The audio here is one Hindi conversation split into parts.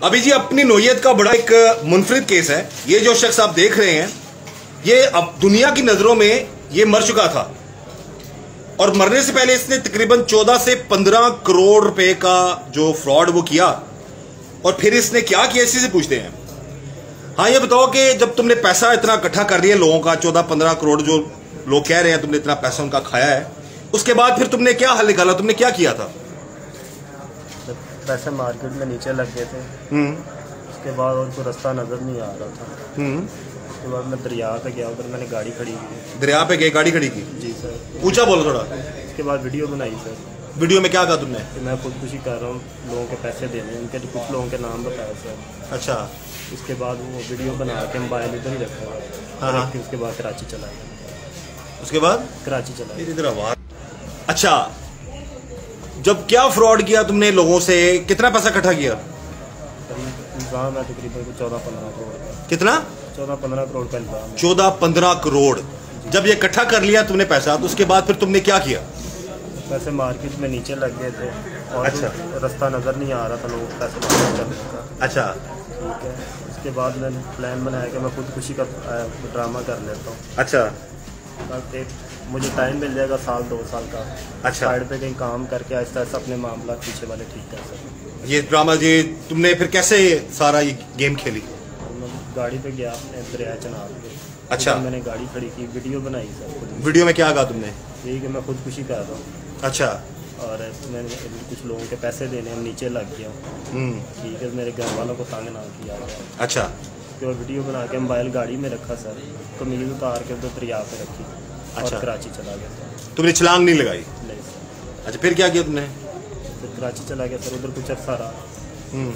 अभी जी अपनी नोयत का बड़ा एक मुनफरिद केस है। ये जो शख्स आप देख रहे हैं, ये अब दुनिया की नजरों में ये मर चुका था और मरने से पहले इसने तकरीबन 14 से 15 करोड़ रुपए का जो फ्रॉड वो किया। और फिर इसने क्या किया, इसी से पूछते हैं। हाँ, ये बताओ कि जब तुमने पैसा इतना इकट्ठा कर लिया लोगों का, 14-15 करोड़ जो लोग कह रहे हैं तुमने इतना पैसा उनका खाया है, उसके बाद फिर तुमने क्या हल निकाला, तुमने क्या किया था? पैसे मार्केट में नीचे लग गए थे। उसके बाद और कोई रास्ता नजर नहीं आ रहा था। उसके बाद मैं दरिया पे गया, उधर मैंने गाड़ी खड़ी की। दरिया पे गए, गाड़ी खड़ी की? जी सर। ऊंचा बोलो थोड़ा। उसके बाद वीडियो बनाई सर। वीडियो में क्या कहा तुमने? कि मैं खुदकुशी कर रहा हूँ, लोगों के पैसे देने, उनके कुछ लोगों के नाम बताया सर। अच्छा। उसके बाद वो वीडियो बना के मोबाइल इधर ही रखा हुआ। हाँ। उसके बाद कराची चला गया। उसके बाद कराची चला गया। अच्छा, जब क्या फ्रॉड किया तुमने लोगों से, कितना पैसा इकट्ठा किया? इल्जाम है तकरीबन 14-15 करोड़। कितना? 14-15 करोड़ का इल्जाम। 14-15 करोड़। जब ये इकट्ठा कर लिया तुमने पैसा, तो उसके बाद फिर तुमने क्या किया? पैसे मार्केट में नीचे लग गए थे और अच्छा, रास्ता नजर नहीं आ रहा था लोगों को पैसे करने का। अच्छा, ठीक है। उसके बाद मैंने प्लान बनाया कि मैं खुदकुशी का ड्रामा कर लेता हूँ। अच्छा। मुझे टाइम मिल जाएगा 1-2 साल का। अच्छा। साइड पे कहीं काम करके आहिस्ता आहिस्ता अपने मामला पीछे वाले ठीक कर सकते। ये ड्रामा जी तुमने फिर कैसे सारा ये गेम खेली? मैं गाड़ी पे गया अपने दरिया चनाब पे। अच्छा। मैंने गाड़ी खड़ी की, वीडियो बनाई सर। वीडियो में क्या कहा तुमने? यही कि मैं खुदकुशी कर रहा हूँ। अच्छा। और मैंने कुछ लोगों के पैसे देने, हम नीचे लग गया। ठीक है, मेरे घर वालों को तंग ना किया गया। अच्छा। उसके बाद वीडियो बना के मोबाइल गाड़ी में रखा सर, कमीज उतार के उधर दरिया पे रखी। अच्छा। और कराची चला गया सर। तुमने छलांग नहीं लगाई? नहीं सर। अच्छा, फिर क्या किया तुमने? फिर कराची चला गया सर, उधर कुछ अर्सा रहा।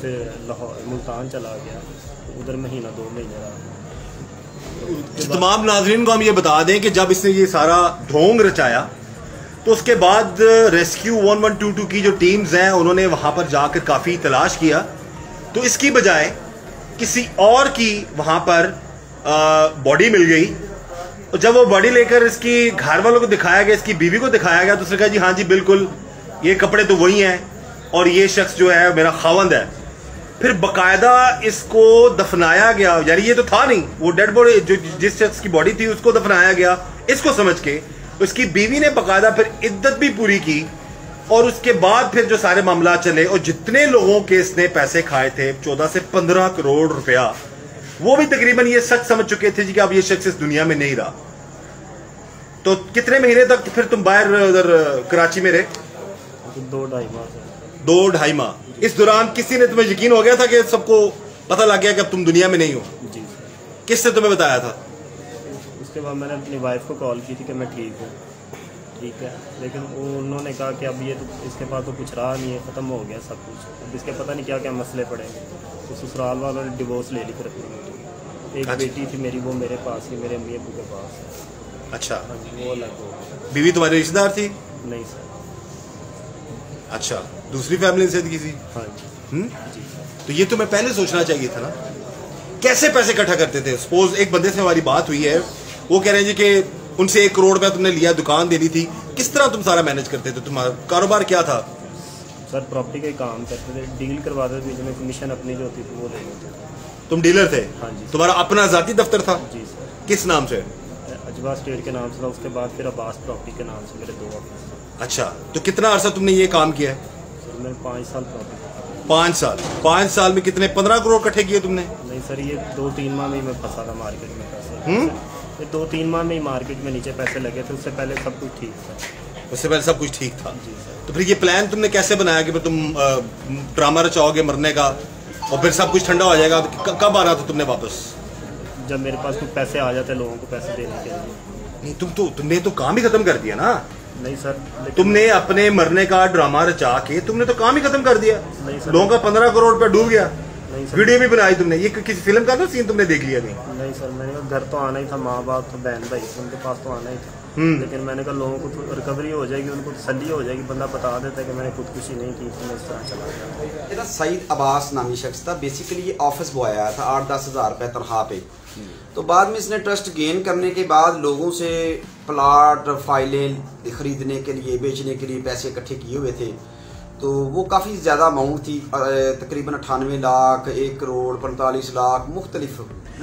फिर लाहौर मुल्तान चला गया, उधर महीना 2 महीने रहा। तमाम नाजरीन को हम ये बता दें कि जब इसने ये सारा ढोंग रचाया तो उसके बाद रेस्क्यू 1122 की जो टीम्स हैं उन्होंने वहां पर जाकर काफ़ी तलाश किया, तो इसकी बजाय किसी और की वहां पर बॉडी मिल गई। और जब वो बॉडी लेकर इसकी घर वालों को दिखाया गया, इसकी बीवी को दिखाया गया, तो उसने कहा जी हाँ जी बिल्कुल ये कपड़े तो वही हैं और ये शख्स जो है मेरा खावंद है। फिर बकायदा इसको दफनाया गया, यानी ये तो था नहीं, वो डेड बॉडी जो जिस शख्स की बॉडी थी उसको दफनाया गया इसको समझ के। उसकी बीवी ने बकायदा फिर इद्दत भी पूरी की और उसके बाद फिर जो सारे मामला चले और जितने लोगों के इसने पैसे खाए थे 14 से 15 करोड़ रुपया, वो भी तकरीबन ये सच समझ चुके थे जी कि अब ये शख्स इस दुनिया में नहीं रहा। तो कितने महीने तक फिर तुम बाहर उधर कराची में रहे? 2-2.5 माह। 2-2.5 माह। इस दौरान किसी ने तुम्हें यकीन हो गया था कि सबको पता लग गया कि अब तुम दुनिया में नहीं हो? जी। किसने तुम्हें बताया था? उसके बाद मैंने अपनी वाइफ को कॉल की थी कि मैं ठीक हूँ। ठीक है, लेकिन उन्होंने कहा कि अब ये तो इसके पास तो कुछ रहा नहीं है, ख़त्म हो गया सब कुछ, अब इसके पता नहीं क्या क्या मसले पड़ेंगे। तो ससुराल वालों ने डिवोर्स ले ली फिर अपनी बेटी। एक बेटी थी मेरी, वो मेरे पास ही, मेरे अम्मी अबू के पास है। अच्छा। हाँ जी, वो अलग हो गई। बीवी तुम्हारी रिश्तेदार थी? नहीं सर। अच्छा, दूसरी फैमिली से किसी? हाँ जी। जी। तो ये तुम्हें पहले सोचना चाहिए था ना। कैसे पैसे इकट्ठा करते थे? सपोज एक बंदे से हमारी बात हुई है, वो कह रहे हैं जी कि उनसे 1 करोड़ रुपया तुमने लिया, दुकान दे दी थी, किस तरह तुम सारा मैनेज करते थे? तुम्हारा कारोबार क्या था? सर प्रॉपर्टी का ही काम करते थे, डील करवाते थे, जिसमें कमीशन अपनी जो होती थी वो ले लेते थे। तुम डीलर थे? हाँ जी। तुम्हारा अपना जाती दफ्तर था? जी सर। किस नाम से? अजवा स्टेट के नाम से था, उसके बाद फिर अब्बास प्रॉपर्टी के नाम से मेरे 2 ऑफिस। अच्छा, तो कितना अर्सा तुमने ये काम किया? सर मैंने 5 साल प्रॉपर्टी। 5 साल? 5 साल में कितने 15 करोड़ इकट्ठे किए तुमने? नहीं सर, ये 2-3 माह में ही मैं फंसा था मार्केट में पैसे। ये 2-3 माह में ही मार्केट में नीचे पैसे लगे थे, उससे पहले सब कुछ ठीक था। उससे पहले सब कुछ ठीक था? जी सर। तो फिर ये प्लान तुमने कैसे बनाया कि तुम ड्रामा रचाओगे मरने का और फिर सब कुछ ठंडा हो जाएगा? कब आ रहा था तुमने वापस? जब मेरे पास कुछ पैसे आ जाते लोगों को पैसे देने के लिए। नहीं, तुमने तो काम ही खत्म कर दिया ना। नहीं सर, तुमने अपने मरने का ड्रामा रचा के तुमने तो काम ही खत्म कर दिया। नहीं सर, लोगों का 15 करोड़ रुपया डूब गया। नहीं सर। वीडियो भी बनाई तुमने, ये किसी फिल्म का तो सीन तुमने देख लिया? नहीं सर, मैंने कहा घर तो आना ही था, माँ बाप तो बहन भाई उनके पास तो आना ही था। लेकिन मैंने कहा लोगों को तो रिकवरी हो जाएगी, उनको तसल्ली हो जाएगी, बंदा बता देता है कि मैंने खुदकुशी नहीं की थी, मैं इस तरह चला गया। ये सईद अब्बास नामी शख्स था, बेसिकली ये ऑफिस बॉय आया था 8-10 हज़ार रुपये तनख्वाह पे। तो बाद में इसने ट्रस्ट गेन करने के बाद लोगों से प्लाट फाइलें खरीदने के लिए, बेचने के लिए पैसे इकट्ठे किए हुए थे। तो वो काफ़ी ज़्यादा अमाउंट थी, तकरीबन 98 लाख, 1 करोड़ 45 लाख मुख्तलिफ।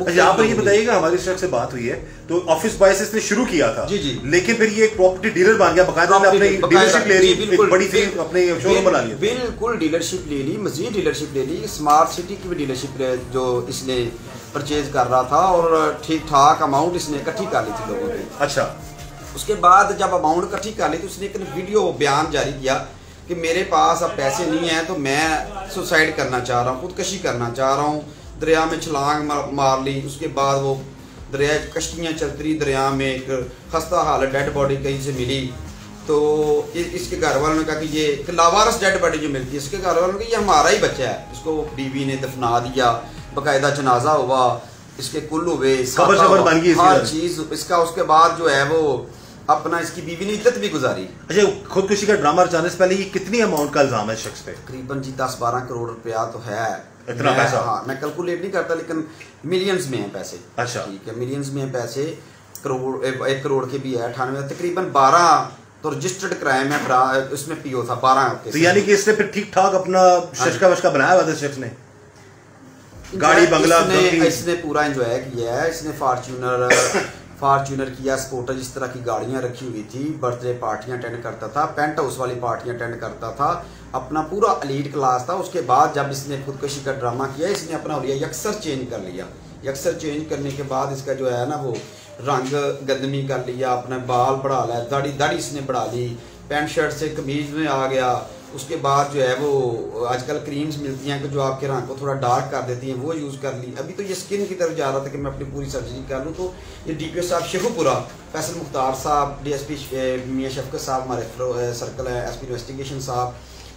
यहाँ पर ये बताइएगा, हमारे शख्स से बात हुई है तो ऑफिस बॉय से इसने शुरू किया था जी जी, लेकिन फिर ये एक प्रॉपर्टी डीलर बन गया, बकायदा अपनी डीलरशिप ले ली, बड़ी सी अपने शोरूम बना लिया। बिल्कुल डीलरशिप ले ली, मजीद डीलरशिप ले ली, स्मार्ट सिटी की भी डीलरशिप जो इसने परचेज कर रहा था और ठीक ठाक अमाउंट इसने इकट्ठी कर ली थी लोगों की। अच्छा, उसके बाद जब अमाउंट इकट्ठी कर ली तो उसने एक वीडियो बयान जारी किया कि मेरे पास अब पैसे नहीं हैं तो मैं सुसाइड करना चाह रहा हूँ, खुदकशी करना चाह रहा हूँ। दरिया में छलांग मार ली। उसके बाद वो दरिया कश्तियाँ चलती रही, दरिया में एक खस्ता हाल डेड बॉडी कहीं से मिली तो इसके घर वालों ने कहा कि ये लावारस डेड बॉडी जो मिलती है, इसके घर वालों ने कहा ये हमारा ही बच्चा है। इसको बीवी ने दफना दिया, बाकायदा जनाजा हुआ, इसके कुल हुए, हर चीज इसका। उसके बाद जो है वो अपना इसकी बीवी ने इज्जत भी गुजारी। अच्छा, खुदकुशी का ड्रामा रचाने से पहले ये कितनी अमाउंट का इल्जाम है शख्स पे? तकरीबन जी 10-12 करोड़ रुपया तो है। इतना पैसा? हाँ, मैं कैलकुलेट नहीं करता लेकिन मिलियंस में है पैसे। अच्छा, ठीक है, मिलियंस में है पैसे। करोड़ 1 करोड़ के भी है 98, तकरीबन 12 तो रजिस्टर्ड क्राइम है, उसमें पीओ था 12। तो यानी कि इसने फिर ठीक ठाक अपना शशका वशका बनाया हुआ था शख्स ने, गाड़ी बंगला इसने पूरा एंजॉय किया है। इसने फॉर्च्यूनर किया, स्कूटर, जिस तरह की गाड़ियां रखी हुई थी, बर्थडे पार्टियां अटेंड करता था, पेंट हाउस वाली पार्टियां अटेंड करता था, अपना पूरा एलीट क्लास था। उसके बाद जब इसने खुदकशी का ड्रामा किया, इसने अपना हुलिया यकसर चेंज कर लिया। यकसर चेंज करने के बाद इसका जो है ना वो रंग गंदमी कर लिया, अपने बाल बढ़ा लिया, दाढ़ी इसने बढ़ा ली, पैंट शर्ट से कमीज में आ गया। उसके बाद जो है वो आजकल क्रीम्स मिलती हैं कि जो आपके रंग को थोड़ा डार्क कर देती हैं, वो यूज़ कर ली। अभी तो ये स्किन की तरफ जा रहा था कि मैं अपनी पूरी सर्जरी कर लूँ। तो ये DPO साहब शेखुपुरा, फैसल मुख्तार साहब, DSP मियां शफकत साहब हमारे सर्कल है, SP इन्वेस्टिगेशन साहब,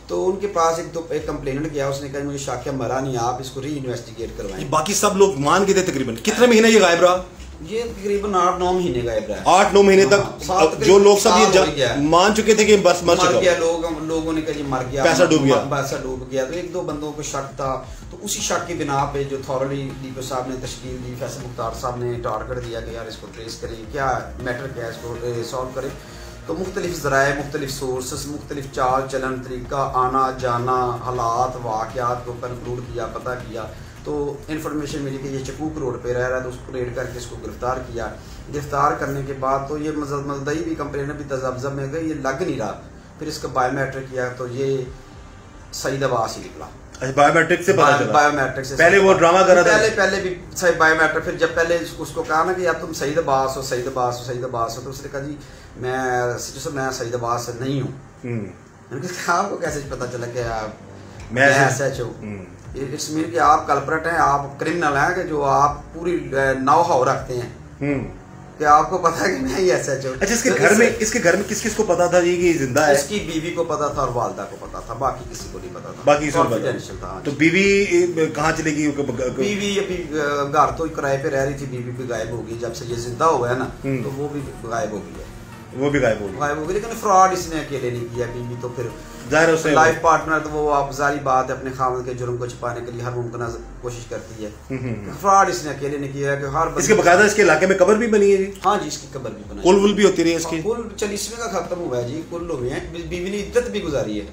तो उनके पास एक कंप्लेनेंट गया। उसने कहा मुझे शाकिया मरा नहीं, आप इसको री इन्वेस्टिगेट करवाएं। बाकी सब लोग मान गए थे। तकरीबन कितने महीने ये गायब रहा? ये तकरीबन 8-9 महीने गायब रहा है। 8-9 महीने तक जो लोग सब ये मान चुके थे कि बस मर गया, लोगों ने कहा ये मर गया, पैसा डूब गया। तो 1-2 बंदों को शक था, तो उसी शक की बिना पे जो थॉरली DPO साहब ने तश्कील दी, फैसल मुख्तार साहब ने टारगेट दिया कि यार इसको ट्रेस करें, क्या मैटर क्या है, इसको सॉल्व करें। तो मुख्तलिफ ज़राए, मुख्तलिफ सोर्सेस, मुख्तलिफ चाल चलन, तरीका, आना जाना, हालात वाक़यात को कंक्लूड किया, पता किया। तो इन्फॉर्मेशन मिली कि ये चकूक रोड पे रह रहा है, तो उसको रेड करके इसको गिरफ्तार किया। गिरफ्तार करने के बाद तो ये मजदई भी कंप्लेन भी तजब्ज़ब में गई, ये लग नहीं रहा। फिर इसका बायोमेट्रिक किया तो ये सईद अब्बास ही निकला। बायोमेट्रिक से पता चला? बायोमेट्रिक से पहले वो ड्रामा कर रहा था। पहले भी सही बायोमेट्रिक। फिर जब पहले उसको कहा ना कि यार तुम सईद अब्बास हो, सईद अब्बास हो, सईद अब्बास हो, तो उसने कहा जी मैं सईद अब्बास नहीं हूँ। मैंने कहा आपको कैसे पता चला कि मैं SHO? इट्स मीन कि आप कल्प्रेट हैं, आप क्रिमिनल हैं, कि जो आप पूरी नौ-हाव रखते हैं कि आपको पता है कि मैं ही SHO। अच्छा, इसके घर में किस को पता था ये कि जिंदा है? इसकी बीवी को पता था और वालदा को पता था, बाकी किसी को नहीं पता था। बाकी कॉन्फिडेंशियल था। तो बीवी कहाँ चली गई? बीवी अभी घर तो किराए पे रह रही थी, बीवी भी गायब होगी। जब से ये जिंदा हुआ है ना तो वो भी गायब हो गई है। वो भी गायब हो गई। लेकिन फ्रॉड इसने अकेले नहीं किया। बीवी तो फिर लाइफ पार्टनर, तो वो आप जारी बात है अपने खामद के जुर्म को छिपाने के लिए हर मुमकिन कोशिश करती है। फ्रॉड इसने अकेले नहीं किया कि हर इसके बकायदा इसके इलाके में कब्र भी बनी है जी? हाँ जी, इसकी कब्र भी बनी। कुल वुल भी होती रही है इसकी? कुल 40वें का खत्म हुआ है जी, कुल हुए हैं। बीवी ने इज्जत भी गुजारी है।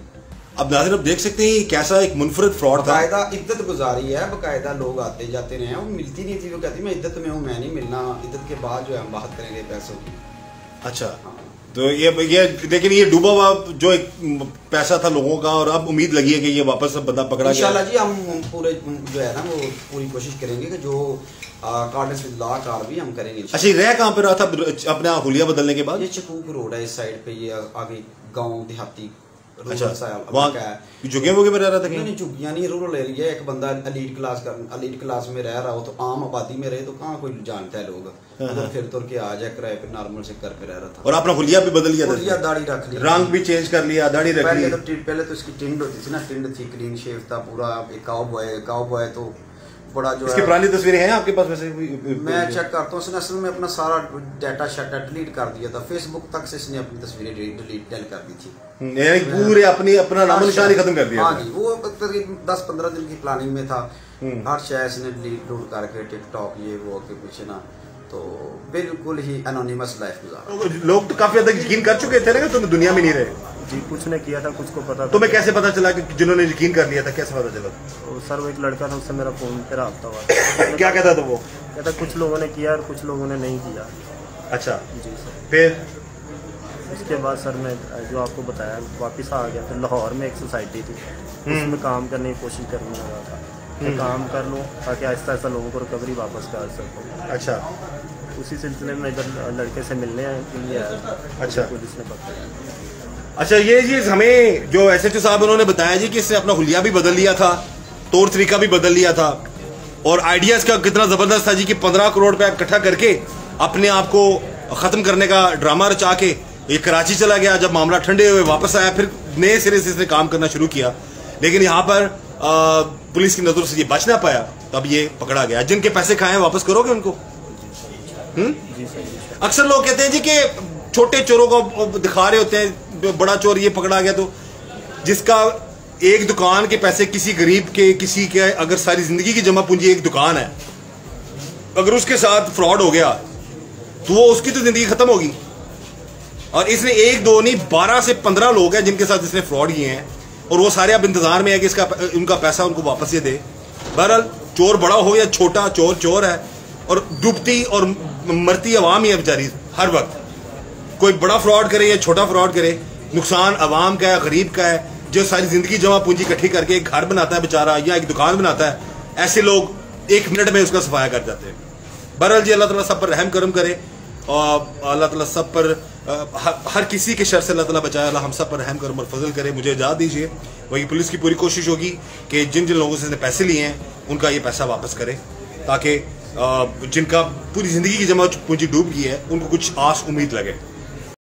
अब नाज़रीन आप देख सकते हैं कैसा एक मुनफरद फ्रॉड था। बाकायदा इज्जत गुजारी है, बाकायदा लोग आते जाते रहे हैं, वो मिलती नहीं थी। वो कहती मैं इज्जत में हूँ, मैं नहीं मिलना। इज्जत के बाद जो है हम बात करेंगे पैसों की। अच्छा, तो ये लेकिन ये डूबा हुआ जो एक पैसा था लोगों का, और अब उम्मीद लगी है कि ये वापस बंदा पकड़ा गया। इंशाल्लाह जी हम पूरे जो है ना वो पूरी कोशिश करेंगे कि जो अकॉर्डिंग विद लॉ कार्रवाई हम करेंगे। अच्छा, ये रह कहाँ पे रहा था अपना हुलिया बदलने के बाद? ये चकूक रोड है, इस साइड पे, ये आगे गाँव देहाती। अच्छा, झुग्गियों में रह रहा था? नहीं, झुग्गियां नहीं, रूरल एरिया। एक बंदा एलीट क्लास में रह रहा हो तो आम आबादी में रहे तो कहाँ कोई जानता है लोग। फिर तुर के आ जाए किराए पे, नॉर्मल से घर पे रह रहा था। और अपना हुलिया भी बदल लिया, दाढ़ी रख ली, रंग भी चेंज कर लिया, दाढ़ी रख ली। पहले तो इसकी टिंड होती थी ना, टिंड थी, क्लीन शेव था पूरा, एक काउ बॉय। तो बड़ा जो इसकी पुरानी तस्वीरें हैं आपके पास? वैसे मैं चेक करता हूँ। इसने असल में अपना सारा डाटा डिलीट कर दिया था। फेसबुक तक से इसने अपनी तस्वीरें डिलीट कर दी थी, पूरे अपना नाम निशान ही खत्म कर दिया। हाँ जी, वो 10-15 दिन की प्लानिंग में था। हर शय इसने डिलीट करके, टिकटॉक ये वो के पीछे ना, तो बिल्कुल ही एनोनिमस लाइफ गुजारा। लोग तो काफी हद तक यकीन कर चुके थे ना कि तुम दुनिया में नहीं रहे। जी कुछ ने किया था, कुछ को पता था। तुम्हें कैसे पता चला कि जिन्होंने यकीन कर लिया था, कैसे पता चला? तो सर वो एक लड़का था, उससे मेरा फ़ोन पे रब्ता हुआ। क्या कहता था वो? कहता कुछ लोगों ने किया और कुछ लोगों ने नहीं किया। अच्छा जी सर। फिर उसके बाद सर मैं जो आपको बताया वापस आ गया। फिर लाहौर में एक सोसाइटी थी, उसमें काम करने की कोशिश करने लगा था कि काम कर लूँ ताकि आहिस्ता आहिस्ता लोगों को रिकवरी वापस कर सकूँ। अच्छा, उसी सिलसिले में इधर लड़के से मिलने के लिए आया। अच्छा, पुलिस ने पकड़ा। अच्छा, ये चीज़ हमें जो SHO साहब उन्होंने बताया जी कि इसने अपना हुलिया भी बदल लिया था, तौर तरीका भी बदल लिया था, और आइडियाज़ का कितना ज़बरदस्त था जी कि 15 करोड़ रुपया इकट्ठा करके अपने आप को ख़त्म करने का ड्रामा रचा के ये कराची चला गया। जब मामला ठंडे हुए वापस आया, फिर नए सिरे से इसने काम करना शुरू किया, लेकिन यहाँ पर पुलिस की नज़रों से ये बच ना पाया, तब ये पकड़ा गया। जिनके पैसे खाए हैं वापस करोगे उनको? अक्सर लोग कहते हैं जी कि छोटे चोरों को दिखा रहे होते हैं, बड़ा चोर ये पकड़ा गया, तो जिसका एक दुकान के पैसे किसी गरीब के, किसी के अगर सारी जिंदगी की जमा पूंजी एक दुकान है, अगर उसके साथ फ्रॉड हो गया तो वो उसकी तो जिंदगी खत्म होगी। और इसने एक दो नहीं 12 से 15 लोग हैं जिनके साथ इसने फ्रॉड किए हैं, और वो सारे अब इंतजार में है कि इसका उनका पैसा उनको वापस ये दे। बहरहाल चोर बड़ा हो या छोटा, चोर चोर है, और डूबती और मरती अवाम ही है बेचारी हर वक्त। कोई बड़ा फ्रॉड करे या छोटा फ्रॉड करे, नुकसान अवाम का है, गरीब का है, जो सारी जिंदगी जमा पूंजी इकट्ठी करके एक घर बनाता है बेचारा या एक दुकान बनाता है, ऐसे लोग 1 मिनट में उसका सफाया कर जाते हैं। बहरहाल जी, अल्लाह ताला सब पर रहम करम करे, और अल्लाह ताला सब पर हर किसी के शर से अल्लाह ताला बचाए। अल्लाह हम सब पर रहम करम और फजल करे। मुझे इजाज़त दीजिए। वही पुलिस की पूरी कोशिश होगी कि जिन जिन लोगों से इसने पैसे लिए हैं उनका ये पैसा वापस करे, ताकि जिनका पूरी ज़िंदगी की जमा पूंजी डूब गई है उनको कुछ आस उम्मीद लगे।